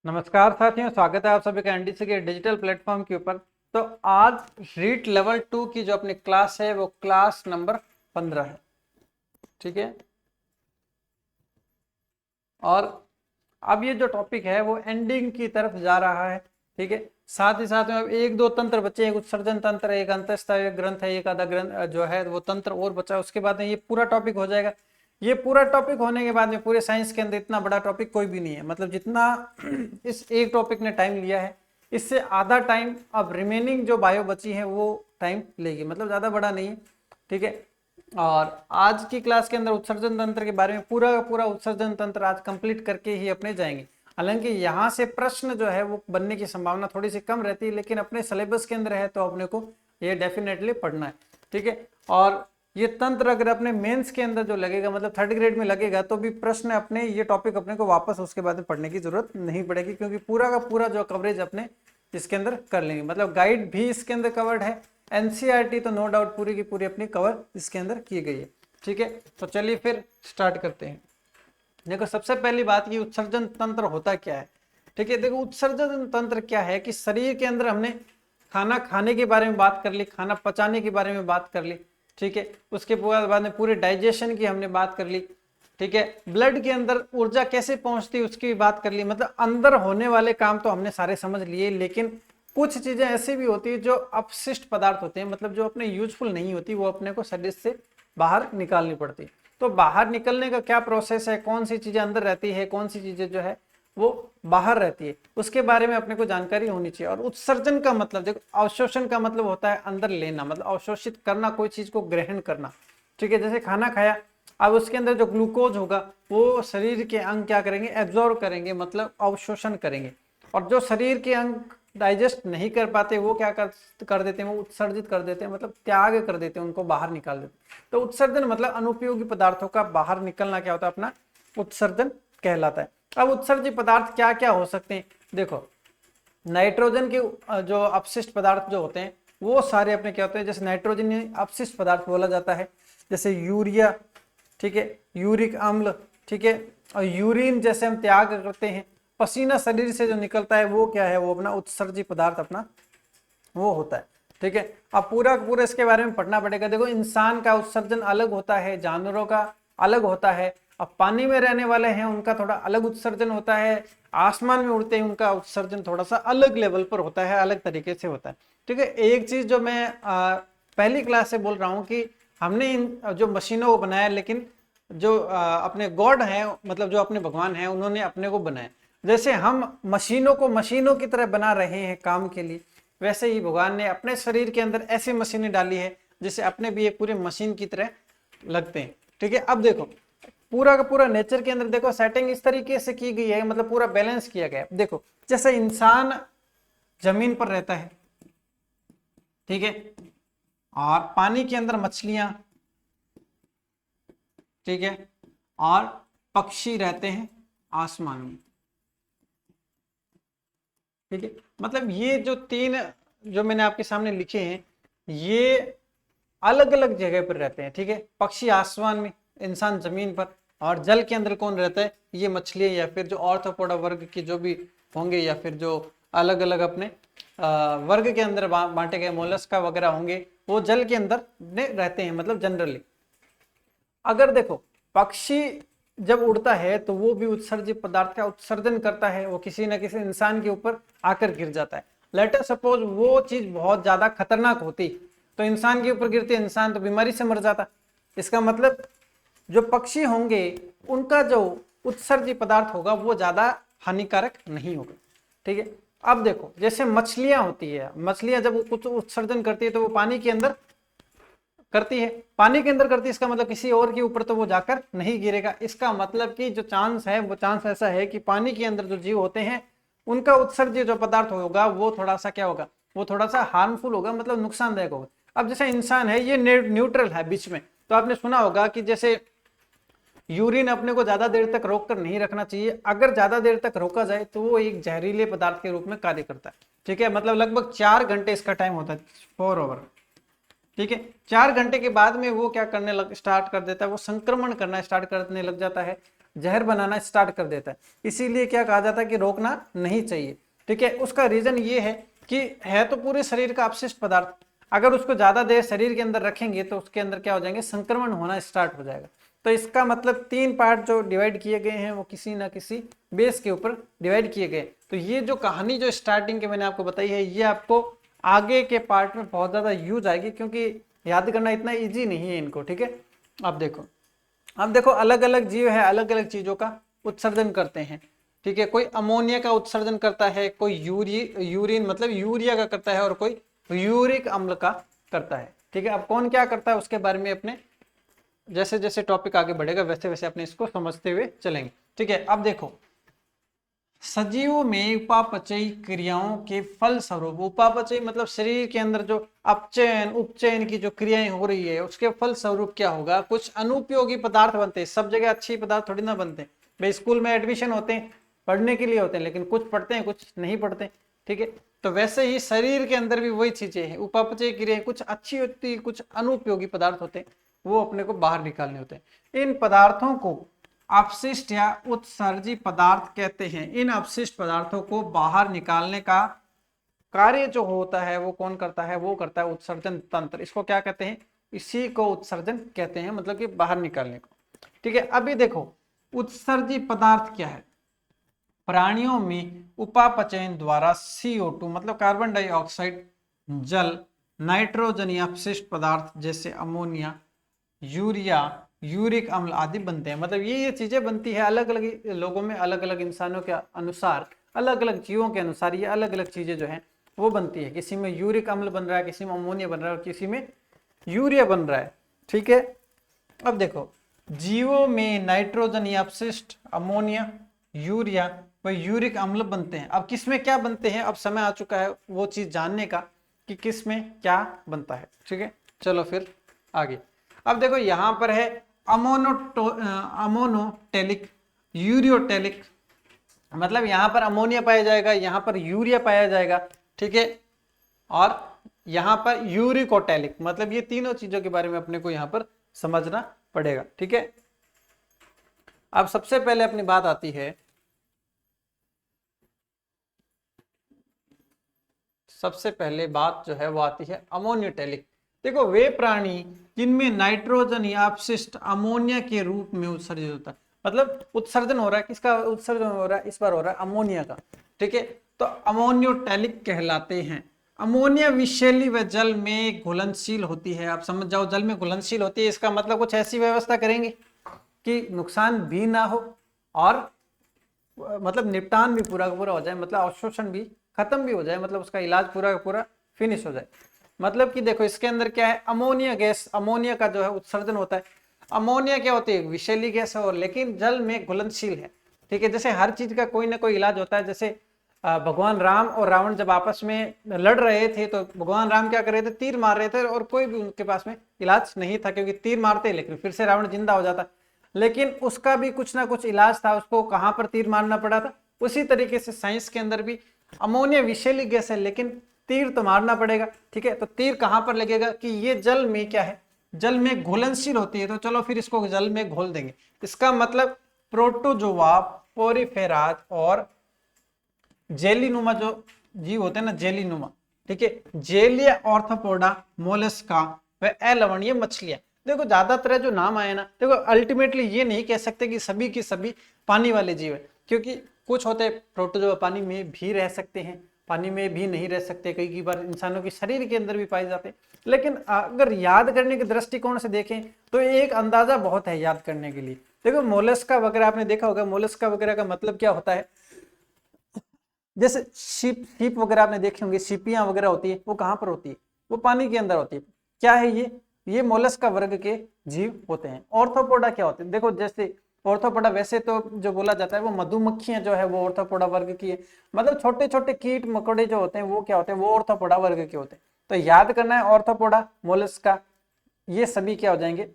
नमस्कार साथियों, स्वागत है आप सभी का एनडीसी के डिजिटल प्लेटफॉर्म के ऊपर। तो आज रीट लेवल 2 की जो अपनी क्लास है वो क्लास नंबर 15 है। ठीक है, और अब ये जो टॉपिक है वो एंडिंग की तरफ जा रहा है। ठीक है, साथ ही साथ में अब एक दो तंत्र बचे, एक उत्सर्जन तंत्र, एक अंतःस्थायी ग्रंथ है, एक आधा ग्रंथ जो है वो तंत्र और बचा। उसके बाद में ये पूरा टॉपिक हो जाएगा। ये पूरा टॉपिक होने के बाद में पूरे साइंस के अंदर इतना बड़ा टॉपिक कोई भी नहीं है। मतलब जितना इस एक टॉपिक ने टाइम लिया है, इससे आधा टाइम अब रिमेनिंग जो बायो बची है वो टाइम लेगी। मतलब ज्यादा बड़ा नहीं है। ठीक है, और आज की क्लास के अंदर उत्सर्जन तंत्र के बारे में पूरा का पूरा उत्सर्जन तंत्र आज कंप्लीट करके ही अपने जाएंगे। हालांकि यहाँ से प्रश्न जो है वो बनने की संभावना थोड़ी सी कम रहती है, लेकिन अपने सिलेबस के अंदर है तो अपने को ये डेफिनेटली पढ़ना है। ठीक है, और ये तंत्र अगर अपने मेंस के अंदर जो लगेगा, मतलब थर्ड ग्रेड में लगेगा, तो भी प्रश्न अपने ये टॉपिक अपने को वापस उसके बाद में पढ़ने की जरूरत नहीं पड़ेगी, क्योंकि पूरा का पूरा जो कवरेज अपने इसके अंदर कर लेंगे। मतलब गाइड भी इसके अंदर कवर्ड है, एनसीईआरटी तो नो डाउट पूरी की पूरी अपनी कवर इसके अंदर की गई है। ठीक है, तो चलिए फिर स्टार्ट करते हैं। देखो, सबसे पहली बात कि उत्सर्जन तंत्र होता क्या है। ठीक है, देखो उत्सर्जन तंत्र क्या है कि शरीर के अंदर हमने खाना खाने के बारे में बात कर ली, खाना पचाने के बारे में बात कर ली। ठीक है, उसके बाद में पूरे डाइजेशन की हमने बात कर ली। ठीक है, ब्लड के अंदर ऊर्जा कैसे पहुंचती है उसकी भी बात कर ली। मतलब अंदर होने वाले काम तो हमने सारे समझ लिए, लेकिन कुछ चीजें ऐसी भी होती है जो अपशिष्ट पदार्थ होते हैं, मतलब जो अपने यूजफुल नहीं होती, वो अपने को शरीर से बाहर निकालनी पड़ती है। तो बाहर निकलने का क्या प्रोसेस है, कौन सी चीजें अंदर रहती है, कौन सी चीजें जो है वो बाहर रहती है, उसके बारे में अपने को जानकारी होनी चाहिए। और उत्सर्जन का मतलब, देखो अवशोषण का मतलब होता है अंदर लेना, मतलब अवशोषित करना, कोई चीज को ग्रहण करना। ठीक है, जैसे खाना खाया, अब उसके अंदर जो ग्लूकोज होगा वो शरीर के अंग क्या करेंगे, एब्जॉर्व करेंगे, मतलब अवशोषण करेंगे। और जो शरीर के अंग डाइजेस्ट नहीं कर पाते वो क्या कर देते हैं, वो उत्सर्जित कर देते हैं, मतलब त्याग कर देते हैं, उनको बाहर निकाल देते हैं। तो उत्सर्जन मतलब अनुपयोगी पदार्थों का बाहर निकलना क्या होता है, अपना उत्सर्जन कहलाता है। अब उत्सर्जित पदार्थ क्या क्या हो सकते हैं, देखो नाइट्रोजन के जो अपशिष्ट पदार्थ जो होते हैं वो सारे अपने क्या होते हैं, जैसे नाइट्रोजन अपशिष्ट पदार्थ बोला जाता है, जैसे यूरिया, ठीक है, यूरिक अम्ल, ठीक है, और यूरिन जैसे हम त्याग करते हैं, पसीना शरीर से जो निकलता है वो क्या है, वो अपना उत्सर्जित पदार्थ अपना वो होता है। ठीक है, अब पूरा पूरा इसके बारे में पढ़ना पड़ेगा। देखो इंसान का उत्सर्जन अलग होता है, जानवरों का अलग होता है, अब पानी में रहने वाले हैं उनका थोड़ा अलग उत्सर्जन होता है, आसमान में उड़ते हैं उनका उत्सर्जन थोड़ा सा अलग लेवल पर होता है, अलग तरीके से होता है। ठीक है, एक चीज जो मैं पहली क्लास से बोल रहा हूँ कि हमने इन जो मशीनों को बनाया, लेकिन जो अपने गॉड हैं, मतलब जो अपने भगवान हैं, उन्होंने अपने को बनाया। जैसे हम मशीनों को मशीनों की तरह बना रहे हैं काम के लिए, वैसे ही भगवान ने अपने शरीर के अंदर ऐसी मशीनें डाली है जिससे अपने भी एक पूरे मशीन की तरह लगते हैं। ठीक है, अब देखो पूरा का पूरा नेचर के अंदर देखो सेटिंग इस तरीके से की गई है, मतलब पूरा बैलेंस किया गया है। देखो जैसे इंसान जमीन पर रहता है, ठीक है, और पानी के अंदर मछलियां, ठीक है, और पक्षी रहते हैं आसमान में। ठीक है, मतलब ये जो तीन जो मैंने आपके सामने लिखे हैं ये अलग अलग जगह पर रहते हैं। ठीक है, पक्षी आसमान में, इंसान जमीन पर, और जल के अंदर कौन रहता है, ये मछलियां या फिर जो ऑर्थोपोडा वर्ग के जो भी होंगे, या फिर जो अलग अलग अपने वर्ग के अंदर बांटे गए मोलस्का वगैरह होंगे, वो जल के अंदर रहते हैं, मतलब जनरली। अगर देखो पक्षी जब उड़ता है तो वो भी उत्सर्जित पदार्थ का उत्सर्जन करता है, वो किसी न किसी इंसान के ऊपर आकर गिर जाता है। लेट अस सपोज वो चीज बहुत ज्यादा खतरनाक होती तो इंसान के ऊपर गिरती, इंसान तो बीमारी से मर जाता। इसका मतलब जो पक्षी होंगे उनका जो उत्सर्जित पदार्थ होगा वो ज्यादा हानिकारक नहीं होगा। ठीक है, अब देखो जैसे मछलियां होती है, मछलियां जब कुछ उत्सर्जन करती है तो वो पानी के अंदर करती है, पानी के अंदर करती है, इसका मतलब किसी और के ऊपर तो वो जाकर नहीं गिरेगा। इसका मतलब कि जो चांस है वो चांस ऐसा है कि पानी के अंदर जो जीव होते हैं उनका उत्सर्जित जो पदार्थ होगा वो थोड़ा सा क्या होगा, वो थोड़ा सा हार्मफुल होगा, मतलब नुकसानदायक होगा। अब जैसे इंसान है ये न्यूट्रल है बीच में, तो आपने सुना होगा कि जैसे यूरिन अपने को ज्यादा देर तक रोक कर नहीं रखना चाहिए, अगर ज्यादा देर तक रोका जाए तो वो एक जहरीले पदार्थ के रूप में कार्य करता है। ठीक है, मतलब लगभग 4 घंटे इसका टाइम होता है, 4 आवर। ठीक है, 4 घंटे के बाद में वो क्या करने स्टार्ट कर देता है, वो संक्रमण करना स्टार्ट करने लग जाता है। जहर बनाना स्टार्ट कर देता है। इसीलिए क्या कहा जाता है कि रोकना नहीं चाहिए, ठीक है। उसका रीजन ये है कि है तो पूरे शरीर का अपशिष्ट पदार्थ, अगर उसको ज्यादा देर शरीर के अंदर रखेंगे तो उसके अंदर क्या हो जाएंगे, संक्रमण होना स्टार्ट हो जाएगा। तो इसका मतलब 3 पार्ट जो डिवाइड किए गए हैं वो किसी ना किसी बेस के ऊपर डिवाइड किए गए। तो ये जो कहानी जो स्टार्टिंग के मैंने आपको बताई है, ये आपको आगे के पार्ट में बहुत ज्यादा यूज आएगी, क्योंकि याद करना इतना ईजी नहीं है इनको, ठीक है। अब देखो अलग अलग जीव है, अलग अलग चीजों का उत्सर्जन करते हैं, ठीक है। कोई अमोनिया का उत्सर्जन करता है, कोई यूरिन मतलब यूरिया का करता है, और कोई यूरिक अम्ल का करता है, ठीक है। अब कौन क्या करता है उसके बारे में अपने जैसे जैसे टॉपिक आगे बढ़ेगा वैसे वैसे अपने इसको समझते हुए चलेंगे, ठीक है। अब देखो सजीवों में उपापचयी क्रियाओं के फल स्वरूप, उपापचयी मतलब शरीर के अंदर जो अपचयन उपचयन की जो क्रियाएं हो रही है उसके फल स्वरूप क्या होगा, कुछ अनुपयोगी पदार्थ बनते हैं। सब जगह अच्छी पदार्थ थोड़ी ना बनते हैं भाई, स्कूल में एडमिशन होते हैं पढ़ने के लिए होते हैं, लेकिन कुछ पढ़ते हैं कुछ नहीं पढ़ते, ठीक है। तो वैसे ही शरीर के अंदर भी वही चीजें हैं, उपापचय क्रियाएं कुछ अच्छी होती है, कुछ अनुपयोगी पदार्थ होते हैं, वो अपने को बाहर निकालने होते हैं। इन पदार्थों को अपशिष्ट या उत्सर्जी पदार्थ कहते हैं। इन अपशिष्ट पदार्थों को बाहर निकालने का कार्य जो होता है वो कौन करता है, वो करता है उत्सर्जन तंत्र। इसको क्या कहते हैं, इसी को उत्सर्जन कहते हैं, मतलब कि बाहर निकालने को, ठीक है। अभी देखो उत्सर्जी पदार्थ क्या है, प्राणियों में उपापचयन द्वारा CO2 मतलब कार्बन डाइऑक्साइड, जल, नाइट्रोजन अपशिष्ट पदार्थ जैसे अमोनिया, यूरिया, यूरिक अम्ल आदि बनते हैं। मतलब ये चीजें बनती है अलग अलग लोगों में, अलग अलग इंसानों के अनुसार, अलग अलग जीवों के अनुसार ये अलग अलग चीजें जो हैं वो बनती है। किसी में यूरिक अम्ल बन रहा है, किसी में अमोनिया बन रहा है, और किसी में यूरिया बन रहा है, ठीक है। अब देखो जीवों में नाइट्रोजन या अपशिष्ट, अमोनिया, यूरिया व यूरिक अम्ल बनते हैं। अब किस में क्या बनते हैं, अब समय आ चुका है वो चीज जानने का कि किस में क्या बनता है, ठीक है। चलो फिर आगे। अब देखो यहां पर है अमोनोटेलिक, यूरियोटेलिक, मतलब यहां पर अमोनिया पाया जाएगा, यहां पर यूरिया पाया जाएगा, ठीक है। और यहां पर यूरिकोटेलिक, मतलब ये तीनों चीजों के बारे में अपने को यहां पर समझना पड़ेगा, ठीक है। अब सबसे पहले अपनी बात आती है, सबसे पहले बात जो है वो आती है अमोनियोटेलिक। देखो वे प्राणी जिनमें नाइट्रोजन या अपशिष्ट अमोनिया के रूप में उत्सर्जित होता है, मतलब उत्सर्जन हो रहा है, किसका उत्सर्जन हो रहा है, इस बार हो रहा है अमोनिया का, ठीक है। तो अमोनियोटेलिक कहलाते हैं। अमोनिया विषैली व जल में घुलनशील होती है। आप समझ जाओ जल में घुलनशील होती है, इसका मतलब कुछ ऐसी व्यवस्था करेंगे कि नुकसान भी ना हो और मतलब निपटान भी पूरा का पूरा हो जाए, मतलब अवशोषण भी खत्म भी हो जाए, मतलब उसका इलाज पूरा का पूरा फिनिश हो जाए। मतलब कि देखो इसके अंदर क्या है, अमोनिया गैस, अमोनिया का जो है उत्सर्जन होता है। अमोनिया क्या होती है, विषैली गैस है, और लेकिन जल में घुलनशील है, ठीक है। जैसे हर चीज का कोई ना कोई इलाज होता है। जैसे भगवान राम और रावण जब आपस में लड़ रहे थे तो भगवान राम क्या कर रहे थे, तीर मार रहे थे, और कोई भी उनके पास में इलाज नहीं था, क्योंकि तीर मारते लेकिन फिर से रावण जिंदा हो जाता, लेकिन उसका भी कुछ ना कुछ इलाज था, उसको कहां पर तीर मारना पड़ा था। उसी तरीके से साइंस के अंदर भी अमोनिया विषैली गैस है, लेकिन तीर तो मारना पड़ेगा, ठीक है। तो तीर कहां पर लगेगा कि ये जल में क्या है, जल में घुलनशील होती है, तो चलो फिर इसको जल में घोल देंगे। इसका मतलब प्रोटोजोआ, पोरिफेराज और जेलीनुमा जो जीव होते हैं ना, जेलीनुमा, ठीक है, जेलीय ऑर्थोपोडा, मोलस्का व अलवणीय मछलियां। देखो ज्यादातर जो नाम आए ना, देखो अल्टीमेटली ये नहीं कह सकते कि सभी की सभी पानी वाले जीव है, क्योंकि कुछ होते प्रोटोजोआ पानी में भी रह सकते हैं, पानी में भी नहीं रह सकते, कई बार इंसानों के शरीर के अंदर भी पाए जाते हैं। लेकिन अगर याद करने के दृष्टिकोण से देखें तो एक अंदाजा बहुत है याद करने के लिए। देखो मोलस्का वगैरह आपने देखा होगा, मोलस्का वगैरह का मतलब क्या होता है, जैसे सीप वगैरह आपने देखे होंगे, सीपियां वगैरह होती है, वो कहां पर होती है, वो पानी के अंदर होती है। क्या है ये मोलस्का वर्ग के जीव होते हैं। ऑर्थोपोडा क्या होते हैं, देखो जैसे ऑर्थोपोडा वैसे तो जो बोला जाता है वो मधुमक्खियां जो है वो ऑर्थोपोडा वर्ग की है, मतलब छोटे छोटे कीट मकोड़े जो होते हैं वो क्या होते हैं, वो ऑर्थोपोडा वर्ग के होते हैं। तो याद करना है ऑर्थोपोडा, मोलस्का, ये सभी क्या हो जाएंगे।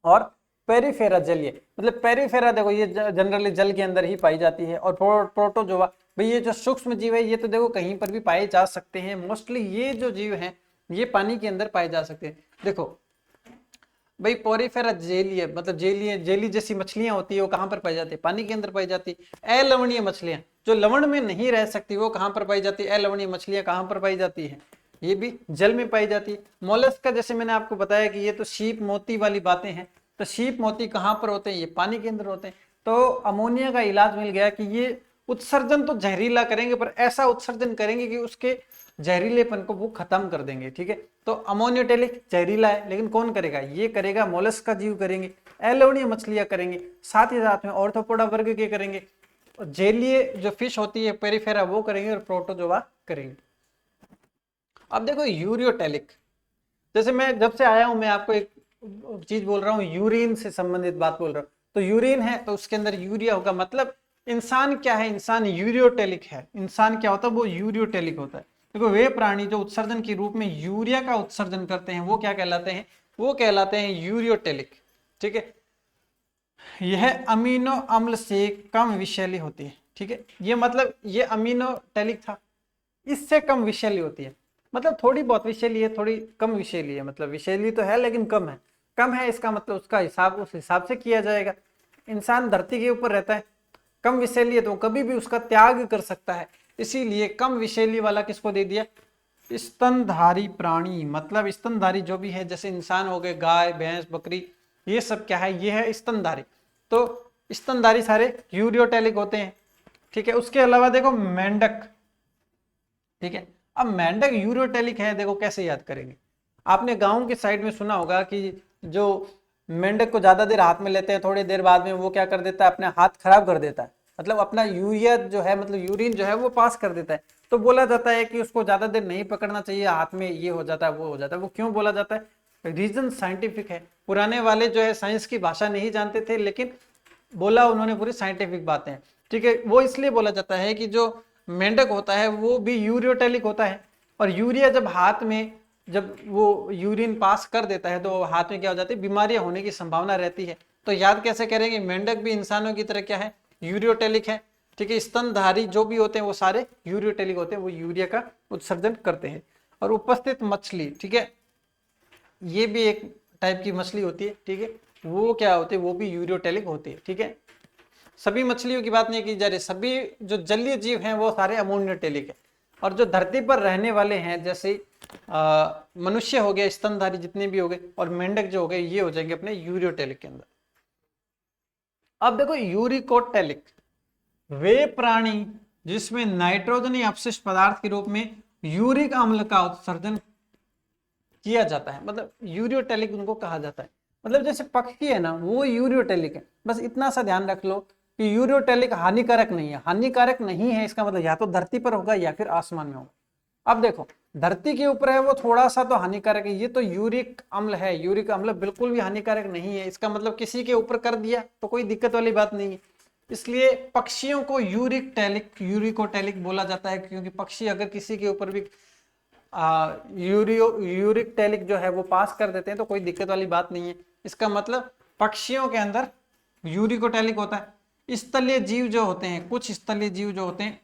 और पेरिफेरा जलीय, मतलब पेरिफेरा देखो ये जनरली जल के अंदर ही पाई जाती है। और प्रोटोजोआ भाई ये जो सूक्ष्म जीव है ये तो देखो कहीं पर भी पाए जा सकते हैं, मोस्टली ये जो जीव हैं ये पानी के अंदर पाए जा सकते हैं। देखो भाई पोरिफेरा जेली है, मतलब जेली जैसी मछलियां होती है वो कहां पर पाई जाती है? पानी के अंदर पाई जाती है। अलवणीय मछलियां जो लवण में नहीं रह सकती वो कहां पर पाई जाती है? अलवणीय मछलियां कहां पर पाई जाती है? ये भी जल में पाई जाती है। मोलस्क का जैसे मैंने आपको बताया कि ये तो शीप मोती वाली बातें हैं, तो शीप मोती कहां पर होते हैं? ये पानी के अंदर होते हैं। तो अमोनिया का इलाज मिल गया कि ये उत्सर्जन तो जहरीला करेंगे पर ऐसा उत्सर्जन करेंगे कि उसके जहरीलेपन को वो खत्म कर देंगे। ठीक है, तो अमोनियोटेलिक जहरीला है, लेकिन कौन करेगा? ये करेगा मोलस्क का जीव करेंगे, अलवणीय मछलियां करेंगे, साथ ही साथ में ऑर्थोपोडा वर्ग के करेंगे, जेलीय जो फिश होती है पेरिफेरा वो करेंगे, और प्रोटोजोआ करेंगे। अब देखो यूरियोटेलिक, जैसे मैं जब से आया हूं मैं आपको एक चीज बोल रहा हूं, यूरिन से संबंधित बात बोल रहा हूं। तो यूरिन है तो उसके अंदर यूरिया होगा, मतलब इंसान क्या है? इंसान यूरियोटेलिक है। इंसान क्या होता है? वो यूरियोटेलिक होता है। देखो वे प्राणी जो उत्सर्जन के रूप में यूरिया का उत्सर्जन करते हैं वो क्या कहलाते हैं? वो कहलाते हैं यूरियोटेलिक। ठीक है, यह अमीनो अम्ल से कम विषैली होती है। ठीक है, ये मतलब ये अमीनोटेलिक था, इससे कम विषैली होती है, मतलब थोड़ी बहुत विषैली है, थोड़ी कम विषैली है, मतलब विषैली तो है लेकिन कम है। कम है इसका मतलब उसका हिसाब उस हिसाब से किया जाएगा। इंसान धरती के ऊपर रहता है, कम विषैली है तो कभी भी उसका त्याग कर सकता है, इसीलिए कम विषैली वाला किसको दे दिया? स्तनधारी प्राणी, मतलब स्तनधारी जो भी है, जैसे इंसान हो गए, गाय भैंस बकरी, ये सब क्या है? ये है स्तनधारी। तो स्तनधारी सारे यूरियोटेलिक होते हैं। ठीक है, उसके अलावा देखो मेंढक। ठीक है, अब मेंढक यूरियोटेलिक है, देखो कैसे याद करेंगे। आपने गांव के साइड में सुना होगा कि जो मेंढक को ज्यादा देर हाथ में लेते हैं, थोड़ी देर बाद में वो क्या कर देता है? अपने हाथ खराब कर देता है, मतलब अपना यूरिया जो है, मतलब यूरिन जो है वो पास कर देता है। तो बोला जाता है कि उसको ज्यादा देर नहीं पकड़ना चाहिए, हाथ में ये हो जाता है वो हो जाता है। वो क्यों बोला जाता है? रीजन साइंटिफिक है। पुराने वाले जो है साइंस की भाषा नहीं जानते थे, लेकिन बोला उन्होंने पूरी साइंटिफिक बातें। ठीक है, वो इसलिए बोला जाता है कि जो मेंढक होता है वो भी यूरियोटेलिक होता है, और यूरिया जब हाथ में, जब वो यूरिन पास कर देता है तो हाथ में क्या हो जाती है? बीमारियां होने की संभावना रहती है। तो याद कैसे करेंगे? मेंढक भी इंसानों की तरह क्या है? यूरियोटेलिक है। ठीक है, स्तनधारी जो भी होते हैं वो सारे यूरियोटेलिक होते हैं, वो यूरिया का उत्सर्जन करते हैं। और उपस्थित मछली, ठीक है, ये भी एक टाइप की मछली होती है। ठीक है, वो क्या होती है? वो भी यूरियोटेलिक होती है। ठीक है, सभी मछलियों की बात नहीं की जा रही, सभी जो जलीय जीव हैं वो सारे अमोनियोटेलिक है। और जो धरती पर रहने वाले हैं, जैसे मनुष्य हो गए, स्तनधारी जितने भी हो गए, और मेंढक जो हो गए, ये हो जाएंगे अपने यूरियोटेलिक के अंदर। अब देखो यूरिकोटेलिक, वे प्राणी जिसमें नाइट्रोजनी अपशिष्ट पदार्थ के रूप में यूरिक अम्ल का उत्सर्जन किया जाता है, मतलब यूरियोटेलिक उनको कहा जाता है। मतलब जैसे पक्षी है ना, वो यूरियोटेलिक है। बस इतना सा ध्यान रख लो कि यूरियोटेलिक हानिकारक नहीं है। हानिकारक नहीं है इसका मतलब या तो धरती पर होगा या फिर आसमान में होगा। अब देखो धरती के ऊपर है वो थोड़ा सा तो हानिकारक है, ये तो यूरिक अम्ल है, यूरिक अम्ल बिल्कुल भी हानिकारक नहीं है। इसका मतलब किसी के ऊपर कर दिया तो कोई दिक्कत वाली बात नहीं है। इसलिए पक्षियों को यूरिकोटेलिक बोला जाता है, क्योंकि पक्षी अगर किसी के ऊपर भी यूरिक टेलिक जो है वो पास कर देते हैं तो कोई दिक्कत वाली बात नहीं है। इसका मतलब पक्षियों के अंदर यूरिकोटेलिक होता है। स्थलीय जीव जो होते हैं, कुछ स्थलीय जीव जो होते हैं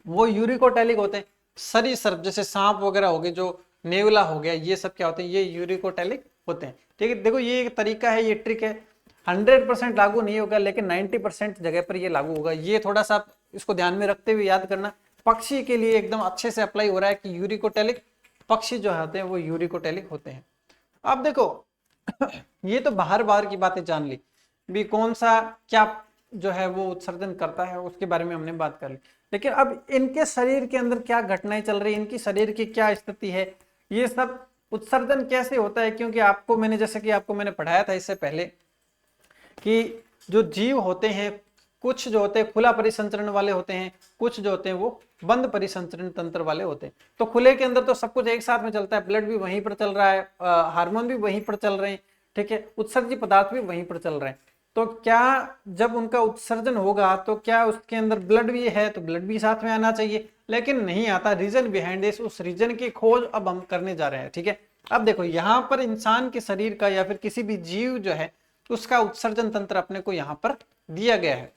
वो यूरिकोटेलिक होते हैं। सरीसृप जैसे सांप वगैरह हो गए, जो नेवला हो गया, ये सब क्या होते हैं? ये यूरिकोटेलिक होते हैं। ठीक है, देखो ये एक तरीका है, ये ट्रिक है, 100% लागू नहीं होगा लेकिन 90% जगह पर ये लागू होगा। ये थोड़ा सा इसको ध्यान में रखते हुए याद करना, पक्षी के लिए एकदम अच्छे से अप्लाई हो रहा है कि यूरिकोटेलिक पक्षी जो होते हैं वो यूरिकोटेलिक होते हैं। अब देखो ये तो बाहर की बातें जान ली, भी कौन सा क्या जो है वो उत्सर्जन करता है उसके बारे में हमने बात कर ली। लेकिन अब इनके शरीर के अंदर क्या घटनाएं चल रही है, इनकी शरीर की क्या स्थिति है, ये सब उत्सर्जन कैसे होता है। क्योंकि आपको मैंने, जैसे कि आपको मैंने पढ़ाया था इससे पहले, कि जो जीव होते हैं, कुछ जो होते हैं खुला परिसंचरण वाले होते हैं, कुछ जो होते हैं वो बंद परिसंचरण तंत्र वाले होते हैं। तो खुले के अंदर तो सब कुछ एक साथ में चलता है, ब्लड भी वहीं पर चल रहा है, हार्मोन भी वहीं पर चल रहे हैं, ठीक है, उत्सर्जित पदार्थ भी वहीं पर चल रहे हैं। तो क्या जब उनका उत्सर्जन होगा तो क्या उसके अंदर ब्लड भी है? तो ब्लड भी साथ में आना चाहिए, लेकिन नहीं आता। रीजन बिहाइंड दिस, उस रीजन की खोज अब हम करने जा रहे हैं। ठीक है, अब देखो यहाँ पर इंसान के शरीर का या फिर किसी भी जीव जो है उसका उत्सर्जन तंत्र अपने को यहाँ पर दिया गया है।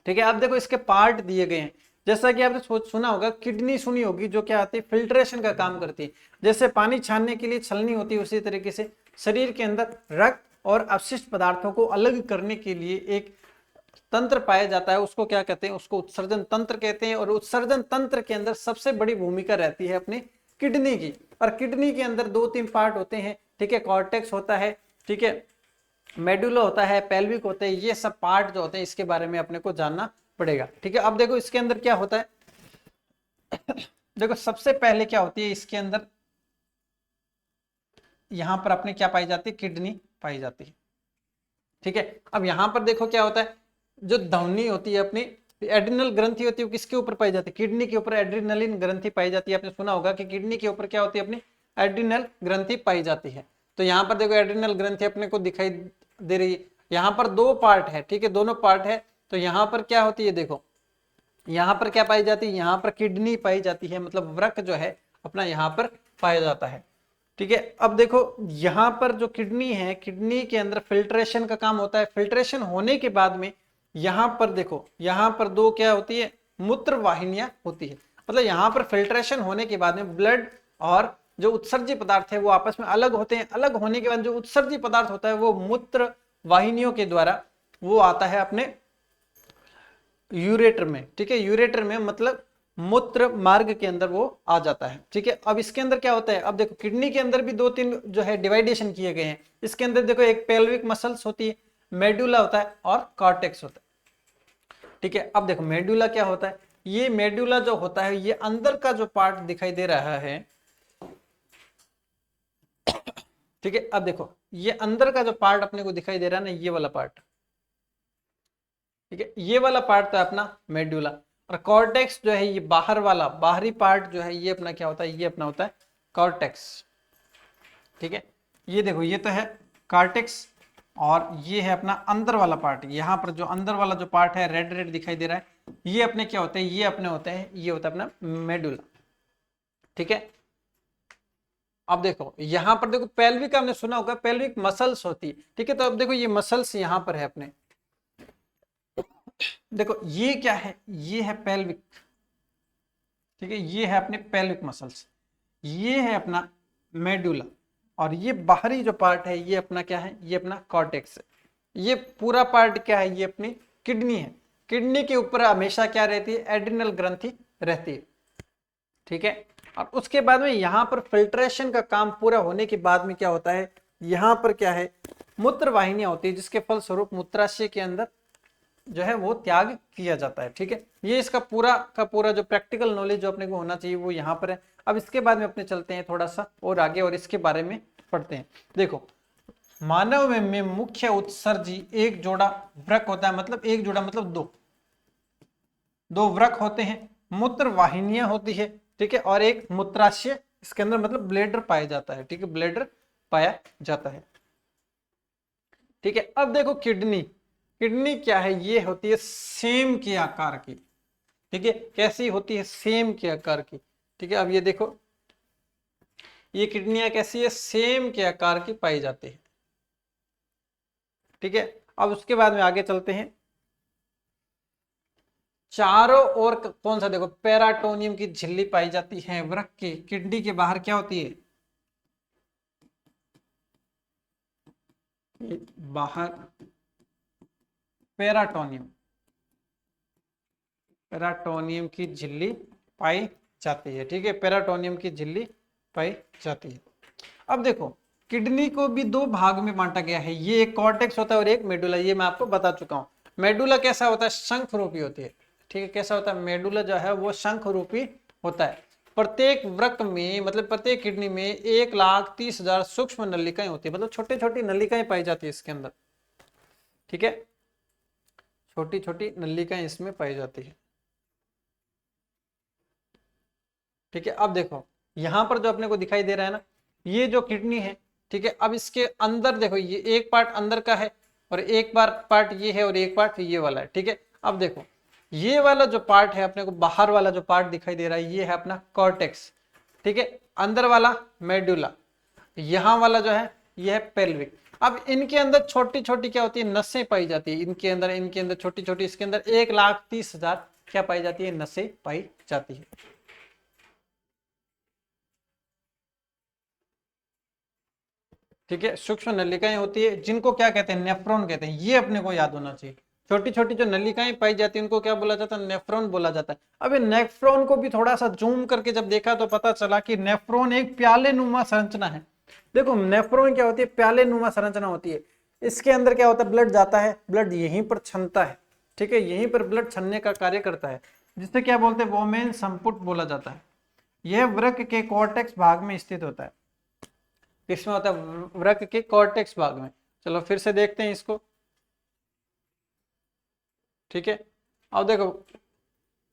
ठीक है, अब देखो इसके पार्ट दिए गए हैं। जैसा कि आपने सुना होगा, किडनी सुनी होगी, जो क्या आती है? फिल्ट्रेशन का काम करती है। जैसे पानी छानने के लिए छलनी होती है, उसी तरीके से शरीर के अंदर रक्त और अपशिष्ट पदार्थों को अलग करने के लिए एक तंत्र पाया जाता है, उसको क्या कहते हैं, उसको उत्सर्जन तंत्र कहते हैं। और उत्सर्जन तंत्र के अंदर सबसे बड़ी भूमिका रहती है अपनी किडनी की। और किडनी के अंदर 2-3 पार्ट होते हैं, ठीक है, कॉर्टेक्स होता है, ठीक है, मेडुला होता है, पेल्विक होता है, ये सब पार्ट जो होते हैं इसके बारे में अपने को जानना पड़ेगा, ठीक है। अब देखो इसके अंदर क्या होता है, देखो सबसे पहले क्या होती है इसके अंदर, यहां पर अपने क्या पाई जाती है, किडनी पाई जाती है, ठीक है। अब यहां पर देखो क्या होता है, जो ध्वनि होती है अपनी एड्रिनल ग्रंथि होती है, किसके ऊपर पाई जाती है, किडनी के ऊपर एड्रिनलिन ग्रंथि पाई जाती है। आपने सुना होगा कि किडनी के ऊपर क्या होती है, अपनी एड्रिनल ग्रंथि पाई जाती है। तो यहाँ पर देखो एड्रिनल ग्रंथि अपने को दिखाई दे रही है। यहाँ पर 2 पार्ट है, ठीक है, दोनों पार्ट है। तो यहाँ पर क्या होती है, देखो यहाँ पर क्या पाई जाती है, यहाँ पर किडनी पाई जाती है, मतलब वृक्क जो है अपना यहाँ पर पाया जाता है, ठीक है। अब देखो यहाँ पर जो किडनी है, किडनी के अंदर फिल्ट्रेशन का काम होता है। फिल्ट्रेशन होने के बाद में यहाँ पर देखो, यहाँ पर 2 क्या होती है, मूत्र वाहिनियां होती है। मतलब यहाँ पर फिल्ट्रेशन होने के बाद में ब्लड और जो उत्सर्जी पदार्थ है वो आपस में अलग होते हैं। अलग होने के बाद जो उत्सर्जी पदार्थ होता है वो मूत्र वाहिनियों के द्वारा वो आता है अपने यूरेटर में, ठीक है। यूरेटर में मतलब मूत्र मार्ग के अंदर वो आ जाता है, ठीक है। अब इसके अंदर क्या होता है, अब देखो किडनी के अंदर भी 2-3 जो है डिवाइडेशन किए गए हैं। इसके अंदर देखो एक पेल्विक मसल्स होती है, मेडुला होता है और कॉर्टेक्स होता है, ठीक है। अब देखो मेडुला क्या होता है, ये मेडुला जो होता है ये अंदर का जो पार्ट दिखाई दे रहा है, ठीक है। अब देखो ये अंदर का जो पार्ट अपने को दिखाई दे रहा है ना, ये वाला पार्ट, ठीक है, ये वाला पार्ट तो है अपना मेडुला। और कॉर्टेक्स जो है ये बाहर वाला बाहरी पार्ट जो है ये अपना क्या होता है, ये अपना होता है कॉर्टेक्स, ठीक है। ये देखो ये तो है कॉर्टेक्स और ये है अपना अंदर वाला पार्ट। यहाँ पर जो अंदर वाला जो पार्ट है रेड रेड दिखाई दे रहा है, ये अपने क्या होते हैं, ये अपने होते हैं, ये होता है अपना मेडुला, ठीक है। अब देखो यहाँ पर देखो पेल्विक आपने सुना होगा, पेल्विक मसल्स होती है, ठीक है। तो अब देखो ये मसल्स यहाँ पर है अपने, देखो ये क्या है, ये है पेल्विक, ठीक है, ये है अपने पेल्विक मसल्स, ये है अपना मेडुला और ये बाहरी जो पार्ट है ये अपना क्या है, ये अपना कॉर्टेक्स है। ये पूरा पार्ट क्या है, ये अपनी किडनी है। किडनी के ऊपर हमेशा क्या रहती है, एड्रिनल ग्रंथि रहती है, ठीक है। और उसके बाद में यहाँ पर फिल्ट्रेशन का काम पूरा होने के बाद में क्या होता है, यहाँ पर क्या है, मूत्र वाहिनियां होती है, जिसके फलस्वरूप मूत्राशय के अंदर जो है वो त्याग किया जाता है, ठीक है। ये इसका पूरा का पूरा जो प्रैक्टिकल नॉलेज जो अपने को होना चाहिए वो यहाँ पर है। अब इसके बाद में अपने चलते हैं थोड़ा सा और आगे और इसके बारे में पढ़ते हैं। देखो मानव में मुख्य उत्सर्जी एक जोड़ा वृक्क होता है, मतलब एक जोड़ा मतलब दो वृक्क होते हैं, मूत्र वाहिनियां होती है, ठीक है, और एक मूत्राशय इसके अंदर मतलब ब्लेडर पाया जाता है, ठीक है, ब्लेडर पाया जाता है, ठीक है। अब देखो किडनी, किडनी क्या है, ये होती है सेम के आकार की, ठीक है, कैसी होती है, सेम के आकार की, ठीक है। अब ये देखो ये किडनियां कैसी है, सेम के आकार की पाई जाती है, ठीक है। अब उसके बाद में आगे चलते हैं, चारों ओर कौन सा, देखो पेराटोनियम की झिल्ली पाई जाती है वृक्क की। किडनी के बाहर क्या होती है, बाहर पेराटोनियम, पेराटोनियम की झिल्ली पाई जाती है, ठीक है, पेराटोनियम की झिल्ली पाई जाती है। अब देखो किडनी को भी 2 भाग में बांटा गया है, ये एक कॉर्टेक्स होता है और एक मेडुला, ये मैं आपको बता चुका हूं। मेडुला कैसा होता है, शंख रूपी होती है, ठीक है, कैसा होता है, मेडुला जो है वो शंख रूपी होता है। प्रत्येक वृक्क में मतलब प्रत्येक किडनी में 1,30,000 सूक्ष्म नलिकाएं होती है, मतलब छोटी छोटी नलिकाएं पाई जाती है इसके अंदर, ठीक है, छोटी छोटी नलिकाएं इसमें पाई जाती है, ठीक है। अब देखो यहां पर जो अपने को दिखाई दे रहा है ना, ये जो किडनी है, ठीक है। अब इसके अंदर देखो ये एक पार्ट अंदर का है और एक बार पार्ट ये है और एक पार्ट ये वाला है, ठीक है। अब देखो ये वाला जो पार्ट है अपने को बाहर वाला जो पार्ट दिखाई दे रहा है ये है अपना कॉर्टेक्स, ठीक है, अंदर वाला मेडुला, यहाँ वाला जो है ये है पेल्विक। अब इनके अंदर छोटी छोटी क्या होती है, नसें पाई जाती है, इनके अंदर छोटी छोटी, इसके अंदर 1,30,000 क्या पाई जाती है, नसें पाई जाती है, ठीक है, सूक्ष्म नलिकाएं होती है जिनको क्या कहते हैं, नेफ्रॉन कहते हैं। ये अपने को याद होना चाहिए। छोटी छोटी जो नलिकाएं पाई जाती है उनको क्या बोला जाता है, नेफ्रॉन बोला जाता है। अब ये नेफ्रॉन को भी थोड़ा सा जूम करके जब देखा तो पता चला कि नेफ्रॉन एक प्याले नुमा संरचना है। देखो नेफ्रॉन क्या होती है, प्याले नुमा संरचना होती है। इसके अंदर क्या होता है, ब्लड जाता है, ब्लड यहीं पर छनता है, ठीक है, यहीं पर ब्लड छनने का कार्य करता है, जिससे क्या बोलते हैं, वोमेन संपुट बोला जाता है। यह वृक्क के कॉर्टेक्स भाग में स्थित होता है। किसमें होता है, वृक्क के कॉर्टेक्स भाग में। चलो फिर से देखते हैं इसको, ठीक है। अब देखो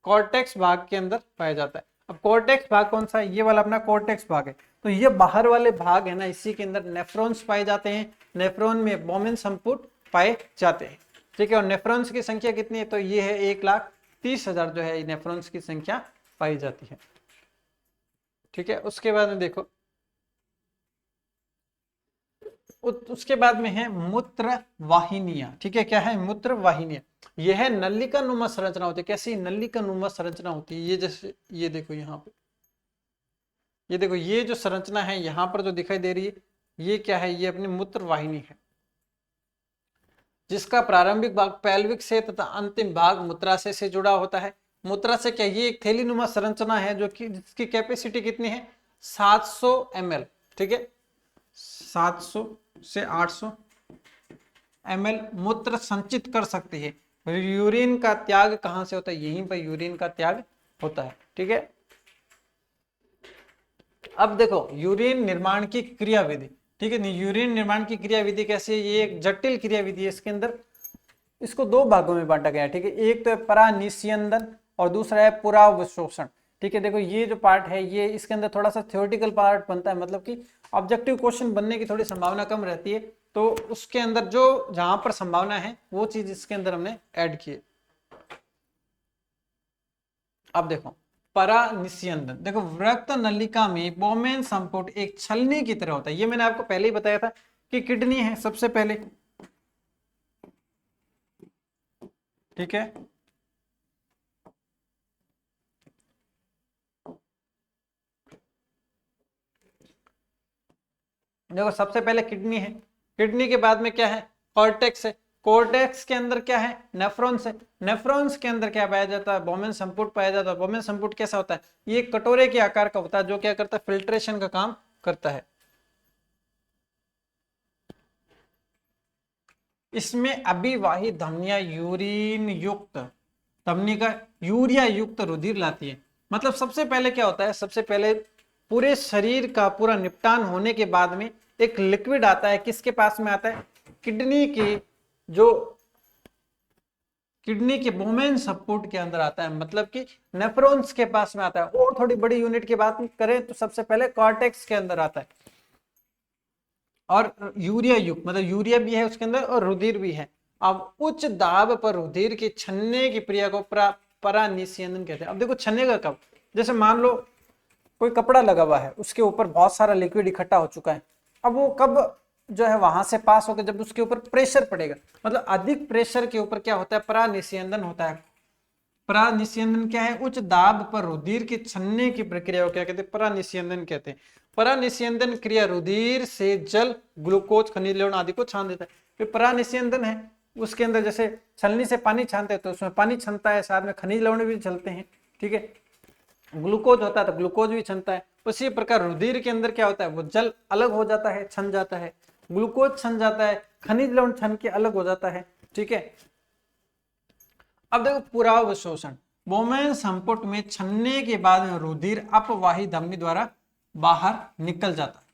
कॉर्टेक्स भाग के अंदर पाया जाता है। अब कॉर्टेक्स भाग कौन सा है, ये वाला अपना कॉर्टेक्स भाग है। तो ये बाहर वाले भाग है ना, इसी के अंदर नेफ्रॉन्स पाए जाते हैं। नेफ्रॉन में वोमेन संपुट पाए जाते हैं, ठीक है। और नेफ्रॉन्स की संख्या कितनी है, तो ये है 1,30,000 जो है नेफ्रॉन्स की संख्या पाई जाती है, ठीक है। उसके बाद में देखो, उसके बाद में है मूत्र वाहिनियां, ठीक है। क्या है, मूत्र वाहिनियां। यह है नलिका नुमा संरचना होती है। कैसी नलिका नुमा संरचना होती है, ये जैसे ये देखो यहाँ पे, ये देखो ये जो संरचना है यहाँ पर जो दिखाई दे रही है, ये क्या है, ये अपनी मूत्र वाहिनी है, जिसका प्रारंभिक भाग पेल्विक से तथा अंतिम भाग मूत्राशय से जुड़ा होता है। मूत्राशय क्या, ये एक थैली नुमा संरचना है जो कि जिसकी कैपेसिटी कितनी है, 700 ml, ठीक है। 700 से 800 ml मूत्र संचित कर सकती है। यूरिन का त्याग कहां से होता है, यहीं पर यूरिन का त्याग होता है, ठीक है। अब देखो यूरिन निर्माण की क्रियाविधि, ठीक है। यूरिन निर्माण की क्रियाविधि कैसी है, ये एक जटिल क्रियाविधि है। इसके अंदर इसको दो भागों में बांटा गया है, ठीक है। एक तो है परानिस्यंदन और दूसरा है पुरावशोषण, ठीक है। देखो ये जो पार्ट है, ये इसके अंदर थोड़ा सा थ्योरेटिकल पार्ट बनता है, मतलब कि ऑब्जेक्टिव क्वेश्चन बनने की थोड़ी संभावना कम रहती है। तो उसके अंदर जो जहां पर संभावना है वो चीज इसके अंदर हमने ऐड की है। अब देखो परानिस्यंदन, देखो रक्त नलिका में वोमेन संपुट एक छलनी की तरह होता है। ये मैंने आपको पहले ही बताया था कि किडनी है सबसे पहले, ठीक है। देखो सबसे पहले किडनी है, किडनी के बाद में क्या है, कॉर्टेक्स है। कॉर्टेक्स के अंदर क्या है, नेफ्रॉन्स है। नेफ्रॉन्स के अंदर क्या पाया जाता है, वोमेन संपुट पाया जाता है। वोमेन संपुट कैसा होता है, ये एक कटोरे के आकार का होता है, जो क्या करता है, फिल्ट्रेशन का काम करता है। इसमें अभिवाही धमनियां यूरिन युक्त धमनी का यूरिया युक्त रुधिर लाती है। मतलब सबसे पहले क्या होता है, सबसे पहले पूरे शरीर का पूरा निपटान होने के बाद में एक लिक्विड आता है, किसके पास में आता है, किडनी के जो किडनी के वोमेन संपुट के अंदर आता है, मतलब कि नेफ्रॉन्स के पास में आता है। और थोड़ी बड़ी यूनिट की बात करें तो सबसे पहले कॉर्टेक्स के अंदर आता है। और यूरिया युक्त मतलब यूरिया भी है उसके अंदर और रुधिर भी है। अब उच्च दाब पर रुधिर के छन्ने की क्रिया को परानिस्यंदन कहते हैं। अब देखो छन्ने का कब, जैसे मान लो कोई कपड़ा लगा हुआ है, उसके ऊपर बहुत सारा लिक्विड इकट्ठा हो चुका है। अब वो कब जो है वहां से पास होकर, जब उसके ऊपर प्रेशर पड़ेगा, मतलब अधिक प्रेशर के ऊपर क्या होता है, परानिस्यंदन होता है। परानिस्यंदन क्या है, उच्च दाब पर रुधिर के छन्ने की प्रक्रिया को क्या कहते हैं, परानिस्यंदन कहते हैं। परानिस्यंदन क्रिया रुधिर से जल, ग्लूकोज, खनिज लवण आदि को छान देता है। फिर परानिस्यंदन है, उसके अंदर जैसे छलनी से पानी छानते हैं तो उसमें पानी छनता है, साथ में खनिज लवण भी चलते हैं, ठीक है। ग्लूकोज होता है तो ग्लूकोज भी छनता है। उसी प्रकार रुधिर के अंदर क्या होता है, वो जल अलग हो जाता है, छन जाता है, ग्लूकोज छन जाता है, खनिज लवण छन के अलग हो जाता है, ठीक है। अब देखो पुरावशोषण, वोमेन संपुट में छनने के बाद रुधिर अपवाही धमनी द्वारा बाहर निकल जाता है,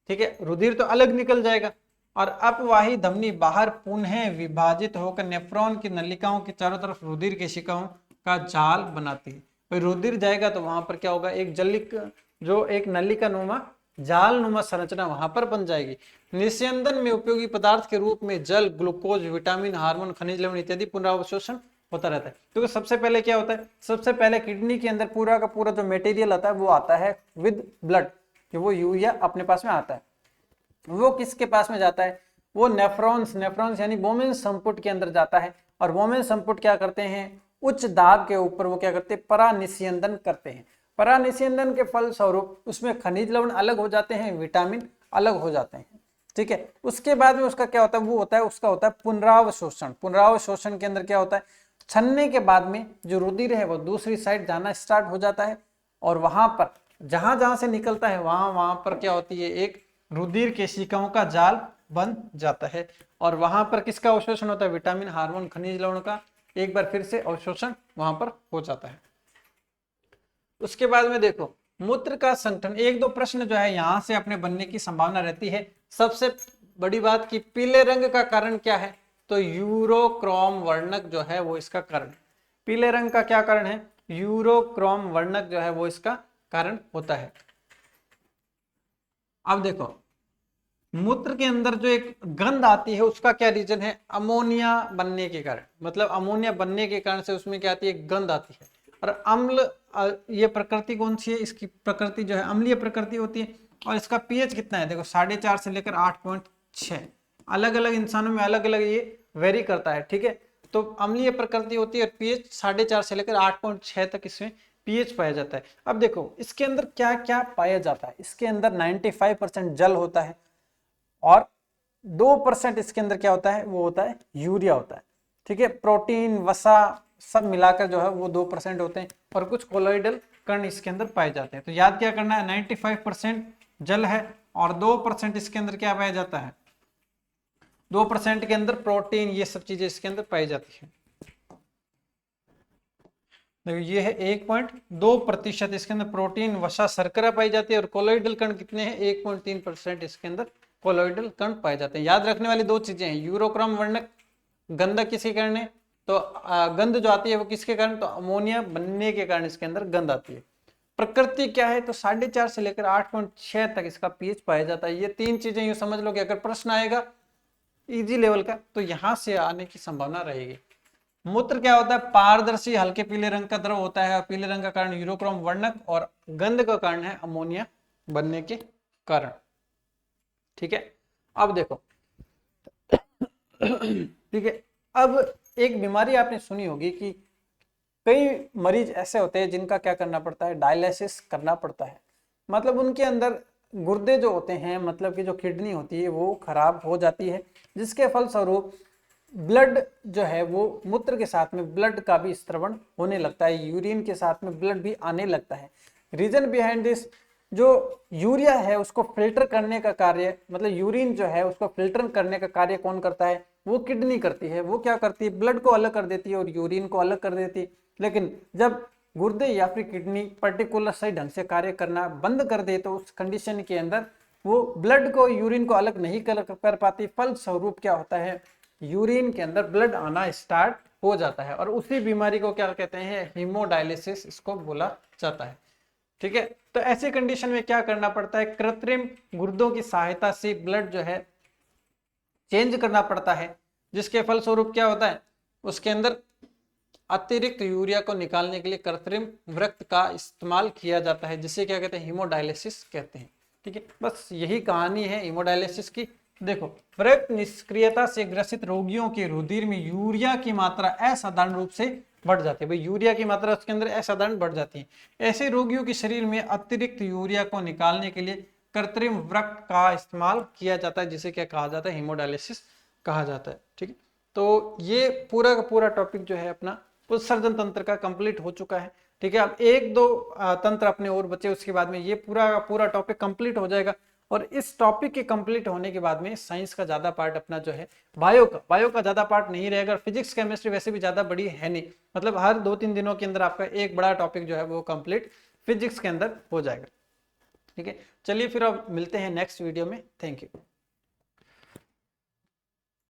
ठीक है। रुधिर तो अलग निकल जाएगा और अपवाही धमनी बाहर पुनः विभाजित होकर नेफ्रॉन की नलिकाओं के चारों तरफ रुधिर केशिकाओं का जाल बनाती है। तो रुधिर जाएगा तो वहां पर क्या होगा, एक जलिक जो एक नलिका नुमा जाल नुमा संरचना वहां पर बन जाएगी। निस्यंदन में उपयोगी पदार्थ के रूप में जल, ग्लूकोज, विटामिन, हार्मोन, खनिज लवण इत्यादि पुनरावशोषण होता रहता है। तो सबसे पहले क्या होता है, सबसे पहले किडनी के अंदर पूरा का पूरा जो मटेरियल आता है वो आता है विद ब्लड, कि वो यूरिया अपने पास में आता है। वो किसके पास में जाता है, वो नेफ्रॉन्स यानी वोमेन संपुट के अंदर जाता है। और वोमेन संपुट क्या करते हैं, उच्च दाब के ऊपर वो क्या करते हैं, परानिस्यंदन करते हैं। परानिस्यंदन के फल स्वरूप उसमें खनिज लवण अलग हो जाते हैं, विटामिन अलग हो जाते हैं। ठीक है। उसके बाद में उसका क्या होता है, वो होता है उसका होता है पुनरावशोषण। पुनरावशोषण के अंदर क्या होता है, छनने के बाद में जो रुधिर है वो दूसरी साइड जाना स्टार्ट हो जाता है, और वहां पर जहां जहां से निकलता है वहां वहां पर क्या होती है, एक रुधिर केशिकाओं का जाल बन जाता है, और वहां पर किसका अवशोषण होता है, विटामिन, हार्मोन, खनिज लवण का एक बार फिर से अवशोषण वहां पर हो जाता है। उसके बाद में देखो मूत्र का संगठन, एक दो प्रश्न जो है यहां से अपने बनने की संभावना रहती है। सबसे बड़ी बात कि पीले रंग का कारण क्या है, तो यूरोक्रोम वर्णक जो है वो इसका कारण है। पीले रंग का क्या कारण है, यूरोक्रोम वर्णक जो है वो इसका कारण होता है। अब देखो मूत्र के अंदर जो एक गंध आती है उसका क्या रीजन है, अमोनिया बनने के कारण, मतलब अमोनिया बनने के कारण से उसमें क्या आती है, गंध आती है। और अम्ल, ये प्रकृति कौन सी है, इसकी प्रकृति जो है अम्लीय प्रकृति होती है, और इसका पीएच कितना है, देखो 4.5 से लेकर 8.6, अलग अलग इंसानों में अलग अलग ये वेरी करता है, ठीक है। तो अम्लीय प्रकृति होती है और पीएच 4.5 से लेकर 8.6 तक इसमें पीएच पाया जाता है। अब देखो इसके अंदर क्या क्या पाया जाता है, इसके अंदर 95% जल होता है, और 2% इसके अंदर क्या होता है, वो होता है यूरिया होता है, ठीक है। प्रोटीन, वसा सब मिलाकर जो है वो 2% होते हैं, और कुछ कोलोइडल कण इसके अंदर पाए जाते हैं। तो याद क्या करना है, 95% जल है और 2% इसके अंदर क्या पाया जाता है, 2% के अंदर प्रोटीन, ये सब चीजें इसके अंदर पाई जाती है। देखो ये है 1.2% इसके अंदर प्रोटीन, वसा, शर्करा पाई जाती है, और कोलोइडल कण कितने हैं, 1.3% इसके अंदर कोलोइडल कण पाए जाते हैं। याद रखने वाली दो चीजें हैं, यूरोक्रम वर्णक गंधक किसके कारण है, तो गंध जो आती है वो किसके कारण, तो अमोनिया बनने के कारण इसके अंदर गंध आती है। प्रकृति क्या है, तो 4.5 से लेकर 8.6 तक इसका पीएच पाया जाता है। ये तीन चीजें यूं समझ लो कि अगर प्रश्न आएगा इजी लेवल का तो यहां से आने की संभावना रहेगी। मूत्र क्या होता है, पारदर्शी हल्के पीले रंग का द्रव होता है, और पीले रंग का कारण यूरोक्रोम वर्णक, और गंध का कारण है अमोनिया बनने के कारण, ठीक है। अब देखो ठीक है, अब एक बीमारी आपने सुनी होगी कि कई मरीज ऐसे होते हैं जिनका क्या करना पड़ता है, डायलिसिस करना पड़ता है। मतलब उनके अंदर गुर्दे जो होते हैं, मतलब कि जो किडनी होती है वो खराब हो जाती है, जिसके फलस्वरूप ब्लड जो है वो मूत्र के साथ में ब्लड का भी स्त्रवण होने लगता है, यूरिन के साथ में ब्लड भी आने लगता है। रीजन बिहाइंड दिस, जो यूरिया है उसको फिल्टर करने का कार्य, मतलब यूरिन जो है उसको फिल्टर करने का कार्य कौन करता है, वो किडनी करती है। वो क्या करती है, ब्लड को अलग कर देती है और यूरिन को अलग कर देती है। लेकिन जब गुर्दे या फिर किडनी पर्टिकुलर सही ढंग से कार्य करना बंद कर दे तो उस कंडीशन के अंदर वो ब्लड को यूरिन को अलग नहीं कर पाती, फलस्वरूप क्या होता है, यूरिन के अंदर ब्लड आना स्टार्ट हो जाता है, और उसी बीमारी को क्या कहते हैं, हीमोडायलिसिस इसको बोला जाता है, ठीक है। तो ऐसे कंडीशन में क्या करना पड़ता है, कृत्रिम गुर्दों की सहायता से ब्लड जो है चेंज करना पड़ता है, जिसके फलस्वरूप क्या होता है, उसके अंदर अतिरिक्त यूरिया को निकालने के लिए कृत्रिम वृक्क का इस्तेमाल किया जाता है, जिसे क्या कहते हैं, हीमोडायलिसिस कहते हैं, ठीक है। बस यही कहानी है हीमोडायलिसिस की। देखो वृक्क निष्क्रियता से ग्रसित रोगियों के रुधिर में यूरिया की मात्रा असाधारण रूप से बढ़ जाती है, भाई यूरिया की मात्रा उसके अंदर असाधारण बढ़ जाती है। ऐसे रोगियों के शरीर में अतिरिक्त यूरिया को निकालने के लिए कृत्रिम वृक्क का इस्तेमाल किया जाता है, जिसे क्या कहा जाता है, हीमोडायलिसिस कहा जाता है, ठीक है। तो ये पूरा का पूरा टॉपिक जो है अपना उत्सर्जन तंत्र का कंप्लीट हो चुका है, ठीक है। अब एक दो तंत्र अपने और बचे, उसके बाद में ये पूरा का पूरा टॉपिक कंप्लीट हो जाएगा। और इस टॉपिक के कंप्लीट होने के बाद में साइंस का ज्यादा पार्ट अपना जो है, बायो का ज्यादा पार्ट नहीं रहेगा। फिजिक्स केमिस्ट्री वैसे भी ज्यादा बड़ी है नहीं, मतलब हर 2-3 दिनों के अंदर आपका एक बड़ा टॉपिक जो है वो कंप्लीट फिजिक्स के अंदर हो जाएगा, ठीक है। चलिए फिर अब मिलते हैं नेक्स्ट वीडियो में, थैंक यू।